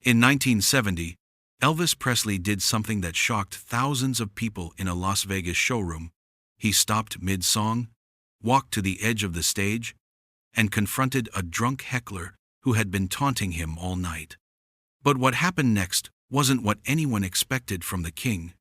In 1970, Elvis Presley did something that shocked thousands of people in a Las Vegas showroom. He stopped mid-song, walked to the edge of the stage, and confronted a drunk heckler who had been taunting him all night. But what happened next wasn't what anyone expected from the king.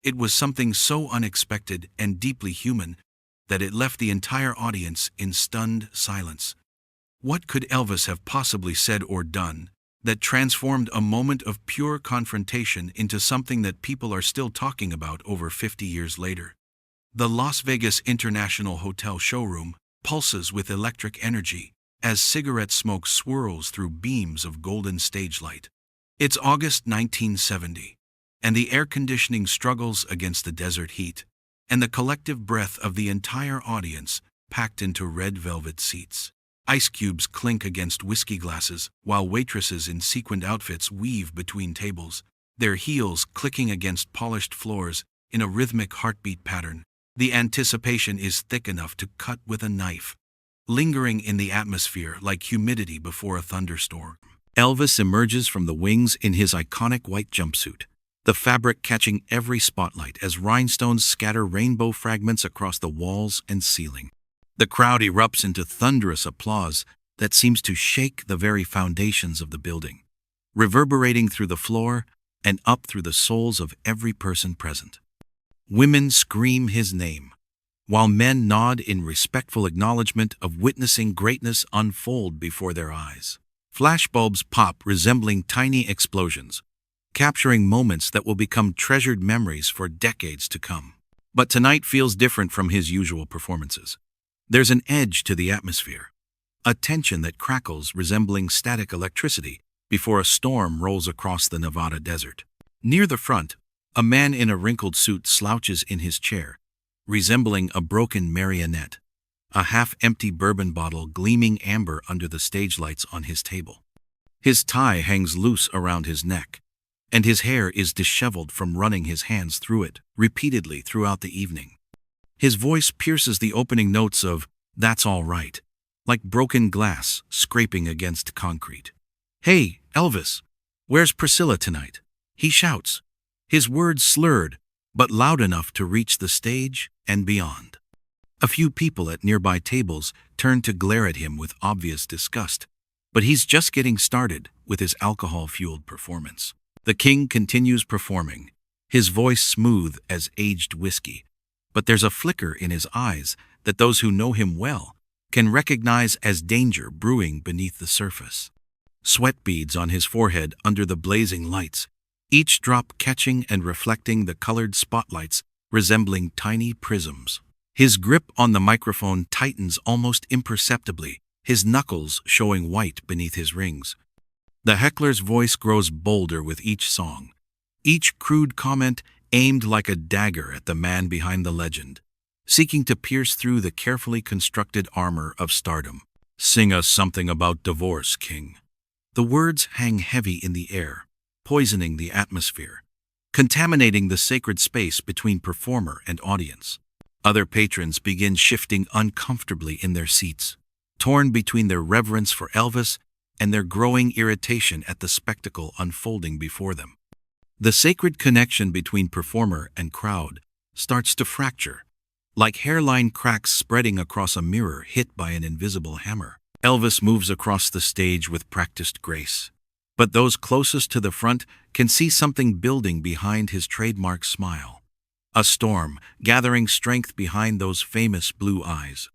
It was something so unexpected and deeply human that it left the entire audience in stunned silence. What could Elvis have possibly said or done that transformed a moment of pure confrontation into something that people are still talking about over 50 years later? The Las Vegas International Hotel showroom pulses with electric energy as cigarette smoke swirls through beams of golden stage light. It's August 1970, and the air conditioning struggles against the desert heat, and the collective breath of the entire audience packed into red velvet seats. Ice cubes clink against whiskey glasses, while waitresses in sequined outfits weave between tables, their heels clicking against polished floors in a rhythmic heartbeat pattern. The anticipation is thick enough to cut with a knife, lingering in the atmosphere like humidity before a thunderstorm. Elvis emerges from the wings in his iconic white jumpsuit, the fabric catching every spotlight as rhinestones scatter rainbow fragments across the walls and ceiling. The crowd erupts into thunderous applause that seems to shake the very foundations of the building, reverberating through the floor and up through the souls of every person present. Women scream his name, while men nod in respectful acknowledgement of witnessing greatness unfold before their eyes. Flashbulbs pop, resembling tiny explosions, capturing moments that will become treasured memories for decades to come. But tonight feels different from his usual performances. There's an edge to the atmosphere, a tension that crackles resembling static electricity before a storm rolls across the Nevada desert. Near the front, a man in a wrinkled suit slouches in his chair, resembling a broken marionette, a half-empty bourbon bottle gleaming amber under the stage lights on his table. His tie hangs loose around his neck, and his hair is disheveled from running his hands through it repeatedly throughout the evening. His voice pierces the opening notes of "That's All Right," like broken glass scraping against concrete. "Hey, Elvis, where's Priscilla tonight?" he shouts, his words slurred, but loud enough to reach the stage and beyond. A few people at nearby tables turn to glare at him with obvious disgust, but he's just getting started with his alcohol-fueled performance. The king continues performing, his voice smooth as aged whiskey, but there's a flicker in his eyes that those who know him well can recognize as danger brewing beneath the surface. Sweat beads on his forehead under the blazing lights, each drop catching and reflecting the colored spotlights resembling tiny prisms. His grip on the microphone tightens almost imperceptibly, his knuckles showing white beneath his rings. The heckler's voice grows bolder with each song, each crude comment aimed like a dagger at the man behind the legend, seeking to pierce through the carefully constructed armor of stardom. "Sing us something about divorce, King." The words hang heavy in the air, poisoning the atmosphere, contaminating the sacred space between performer and audience. Other patrons begin shifting uncomfortably in their seats, torn between their reverence for Elvis and their growing irritation at the spectacle unfolding before them. The sacred connection between performer and crowd starts to fracture, like hairline cracks spreading across a mirror hit by an invisible hammer. Elvis moves across the stage with practiced grace, but those closest to the front can see something building behind his trademark smile. A storm gathering strength behind those famous blue eyes.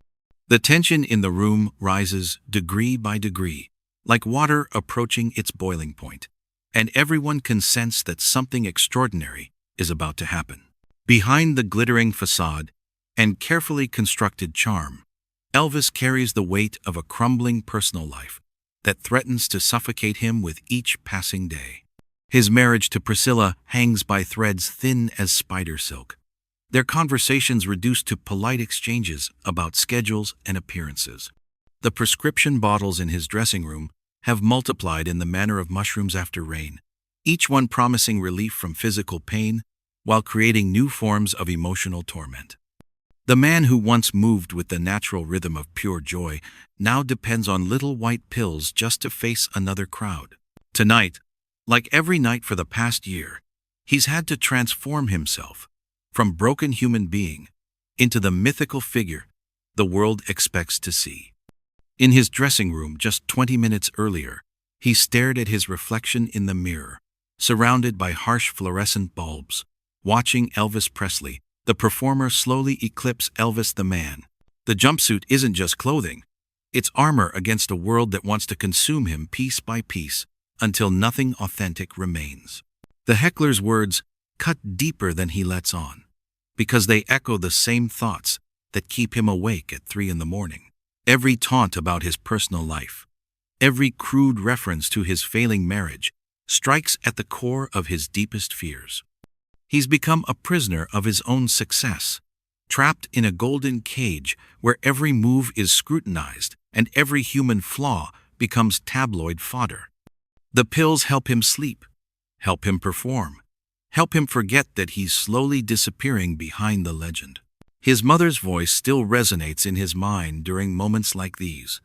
The tension in the room rises degree by degree, like water approaching its boiling point, and everyone can sense that something extraordinary is about to happen. Behind the glittering facade and carefully constructed charm, Elvis carries the weight of a crumbling personal life that threatens to suffocate him with each passing day. His marriage to Priscilla hangs by threads thin as spider silk, their conversations reduced to polite exchanges about schedules and appearances. The prescription bottles in his dressing room have multiplied in the manner of mushrooms after rain, each one promising relief from physical pain while creating new forms of emotional torment. The man who once moved with the natural rhythm of pure joy now depends on little white pills just to face another crowd. Tonight, Like every night for the past year, he's had to transform himself from broken human being into the mythical figure the world expects to see. In his dressing room just 20 minutes earlier, he stared at his reflection in the mirror, surrounded by harsh fluorescent bulbs, watching Elvis Presley, the performer, slowly eclipse Elvis the man. The jumpsuit isn't just clothing, it's armor against a world that wants to consume him piece by piece until nothing authentic remains. The heckler's words cut deeper than he lets on, because they echo the same thoughts that keep him awake at 3 in the morning. Every taunt about his personal life, every crude reference to his failing marriage, strikes at the core of his deepest fears. He's become a prisoner of his own success, trapped in a golden cage where every move is scrutinized and every human flaw becomes tabloid fodder. The pills help him sleep, help him perform, help him forget that he's slowly disappearing behind the legend. His mother's voice still resonates in his mind during moments like these,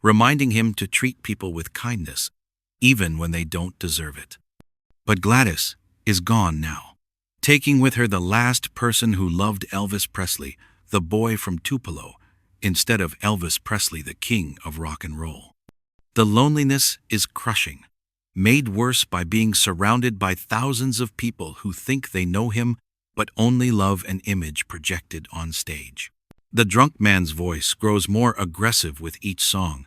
reminding him to treat people with kindness, even when they don't deserve it. But Gladys is gone now, taking with her the last person who loved Elvis Presley, the boy from Tupelo, instead of Elvis Presley, the king of rock and roll. The loneliness is crushing, made worse by being surrounded by thousands of people who think they know him but only love an image projected on stage. The drunk man's voice grows more aggressive with each song,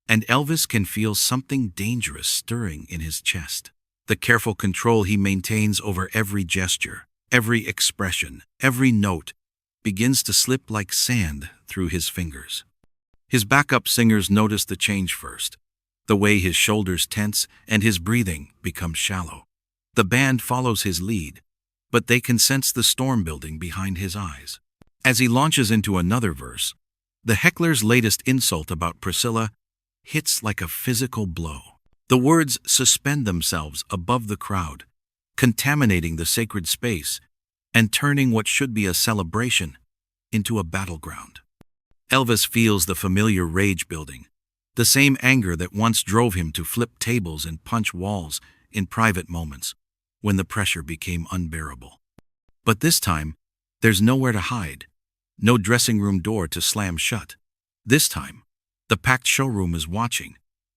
and Elvis can feel something dangerous stirring in his chest. The careful control he maintains over every gesture, every expression, every note, begins to slip like sand through his fingers. His backup singers notice the change first, the way his shoulders tense and his breathing becomes shallow. The band follows his lead, but they can sense the storm building behind his eyes. As he launches into another verse, the heckler's latest insult about Priscilla hits like a physical blow. The words suspend themselves above the crowd, contaminating the sacred space and turning what should be a celebration into a battleground. Elvis feels the familiar rage building, the same anger that once drove him to flip tables and punch walls in private moments when the pressure became unbearable. But this time, there's nowhere to hide, no dressing room door to slam shut. This time, the packed showroom is watching,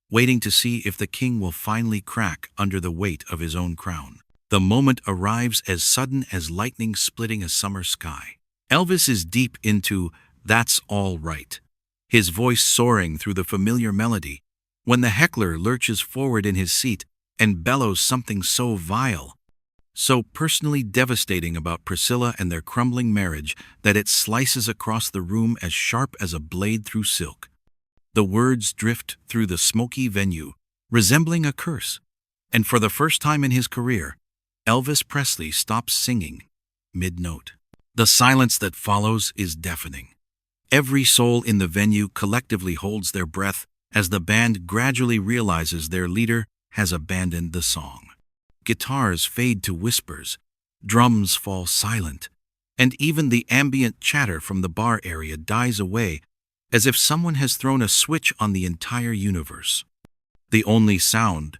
waiting to see if the king will finally crack under the weight of his own crown. The moment arrives as sudden as lightning splitting a summer sky. Elvis is deep into "That's All Right," his voice soaring through the familiar melody, when the heckler lurches forward in his seat and bellows something so vile, so personally devastating about Priscilla and their crumbling marriage that it slices across the room as sharp as a blade through silk. The words drift through the smoky venue, resembling a curse, and for the first time in his career, Elvis Presley stops singing mid-note. The silence that follows is deafening. Every soul in the venue collectively holds their breath as the band gradually realizes their leader has abandoned the song. Guitars fade to whispers, drums fall silent, and even the ambient chatter from the bar area dies away as if someone has thrown a switch on the entire universe. The only sound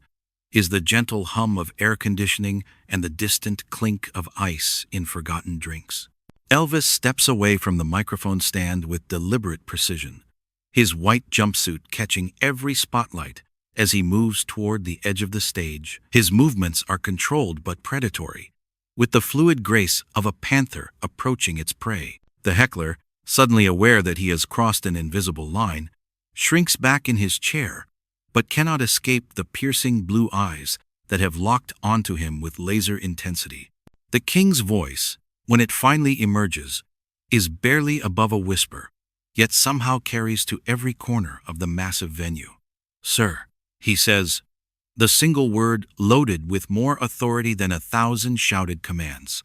is the gentle hum of air conditioning and the distant clink of ice in forgotten drinks. Elvis steps away from the microphone stand with deliberate precision, his white jumpsuit catching every spotlight as he moves toward the edge of the stage. His movements are controlled but predatory, with the fluid grace of a panther approaching its prey. The heckler, suddenly aware that he has crossed an invisible line, shrinks back in his chair, but cannot escape the piercing blue eyes that have locked onto him with laser intensity. The king's voice, when it finally emerges, is barely above a whisper, yet somehow carries to every corner of the massive venue. "Sir," he says, the single word loaded with more authority than 1,000 shouted commands.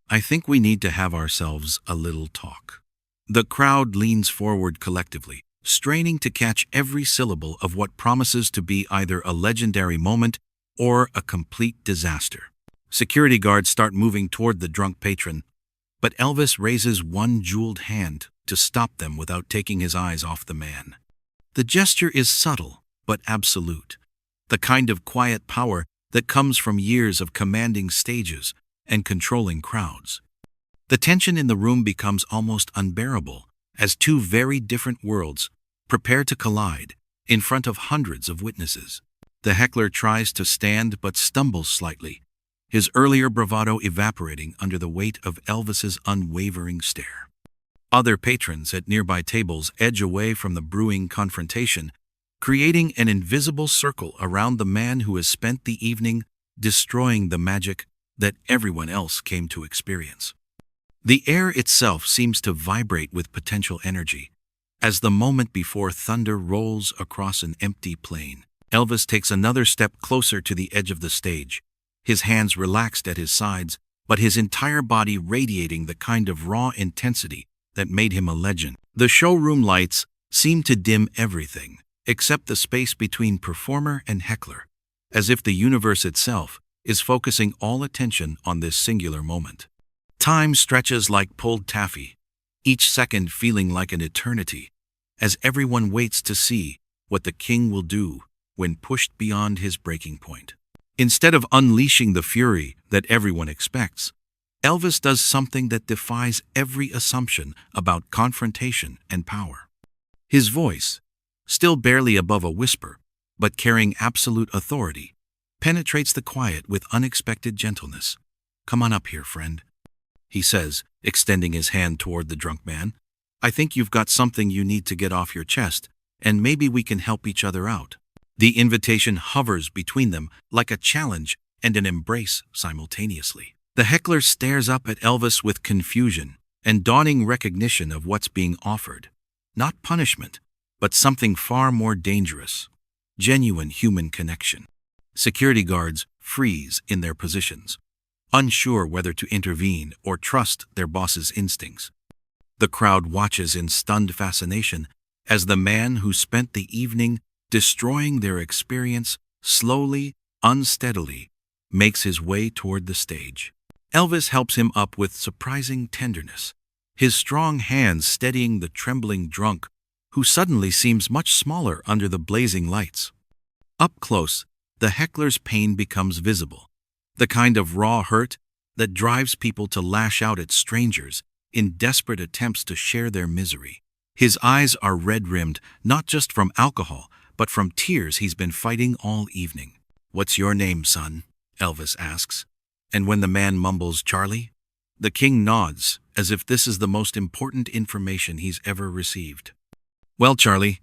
"I think we need to have ourselves a little talk." The crowd leans forward collectively, straining to catch every syllable of what promises to be either a legendary moment or a complete disaster. Security guards start moving toward the drunk patron, but Elvis raises one jeweled hand to stop them without taking his eyes off the man. The gesture is subtle but absolute, the kind of quiet power that comes from years of commanding stages and controlling crowds. The tension in the room becomes almost unbearable as two very different worlds prepare to collide in front of hundreds of witnesses. The heckler tries to stand but stumbles slightly, his earlier bravado evaporating under the weight of Elvis's unwavering stare. Other patrons at nearby tables edge away from the brewing confrontation, creating an invisible circle around the man who has spent the evening destroying the magic that everyone else came to experience. The air itself seems to vibrate with potential energy, as the moment before thunder rolls across an empty plain. Elvis takes another step closer to the edge of the stage, his hands relaxed at his sides, but his entire body radiating the kind of raw intensity that made him a legend. The showroom lights seem to dim everything, except the space between performer and heckler, as if the universe itself is focusing all attention on this singular moment. Time stretches like pulled taffy, each second feeling like an eternity, as everyone waits to see what the king will do when pushed beyond his breaking point. Instead of unleashing the fury that everyone expects, Elvis does something that defies every assumption about confrontation and power. His voice, still barely above a whisper, but carrying absolute authority, penetrates the quiet with unexpected gentleness. "Come on up here, friend," he says, extending his hand toward the drunk man. "I think you've got something you need to get off your chest, and maybe we can help each other out." The invitation hovers between them like a challenge and an embrace simultaneously. The heckler stares up at Elvis with confusion and dawning recognition of what's being offered. Not punishment, but something far more dangerous: genuine human connection. Security guards freeze in their positions, unsure whether to intervene or trust their boss's instincts. The crowd watches in stunned fascination as the man who spent the evening destroying their experience slowly, unsteadily, makes his way toward the stage. Elvis helps him up with surprising tenderness, his strong hands steadying the trembling drunk, who suddenly seems much smaller under the blazing lights. Up close, the heckler's pain becomes visible, the kind of raw hurt that drives people to lash out at strangers in desperate attempts to share their misery. His eyes are red-rimmed, not just from alcohol, but from tears he's been fighting all evening. "What's your name, son?" Elvis asks. And when the man mumbles Charlie, the king nods as if this is the most important information he's ever received. "Well, Charlie,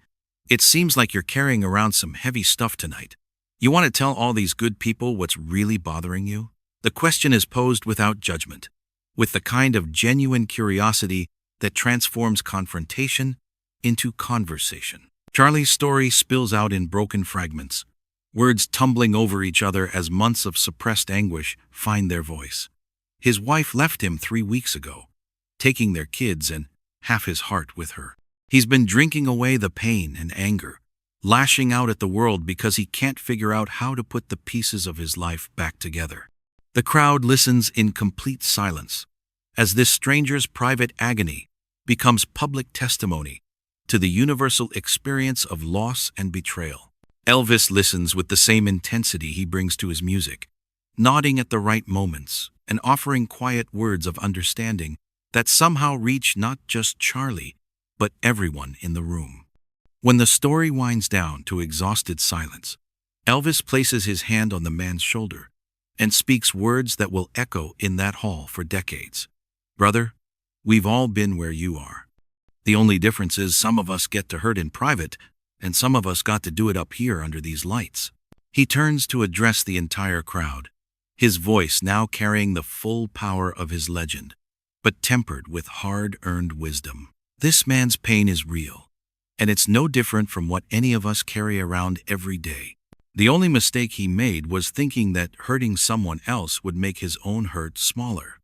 it seems like you're carrying around some heavy stuff tonight. You want to tell all these good people what's really bothering you?" The question is posed without judgment, with the kind of genuine curiosity that transforms confrontation into conversation. Charlie's story spills out in broken fragments, words tumbling over each other as months of suppressed anguish find their voice. His wife left him 3 weeks ago, taking their kids and half his heart with her. He's been drinking away the pain and anger, lashing out at the world because he can't figure out how to put the pieces of his life back together. The crowd listens in complete silence, as this stranger's private agony becomes public testimony to the universal experience of loss and betrayal. Elvis listens with the same intensity he brings to his music, nodding at the right moments and offering quiet words of understanding that somehow reach not just Charlie, but everyone in the room. When the story winds down to exhausted silence, Elvis places his hand on the man's shoulder and speaks words that will echo in that hall for decades. "Brother, we've all been where you are. The only difference is some of us get to hurt in private, and some of us got to do it up here under these lights." He turns to address the entire crowd, his voice now carrying the full power of his legend, but tempered with hard-earned wisdom. This man's pain is real, and it's no different from what any of us carry around every day. The only mistake he made was thinking that hurting someone else would make his own hurt smaller.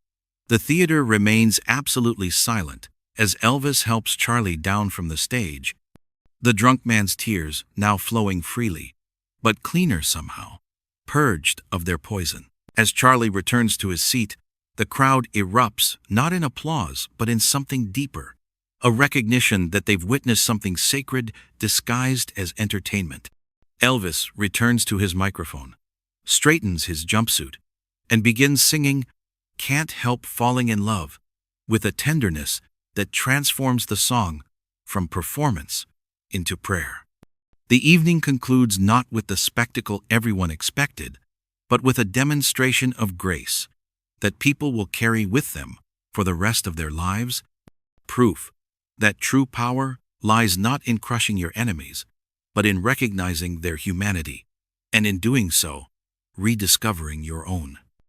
The theater remains absolutely silent as Elvis helps Charlie down from the stage, the drunk man's tears now flowing freely, but cleaner somehow, purged of their poison. As Charlie returns to his seat, the crowd erupts not in applause but in something deeper, a recognition that they've witnessed something sacred disguised as entertainment. Elvis returns to his microphone, straightens his jumpsuit, and begins singing "Can't Help Falling in Love" with a tenderness that transforms the song from performance into prayer. The evening concludes not with the spectacle everyone expected, but with a demonstration of grace that people will carry with them for the rest of their lives, proof that true power lies not in crushing your enemies, but in recognizing their humanity, and in doing so, rediscovering your own.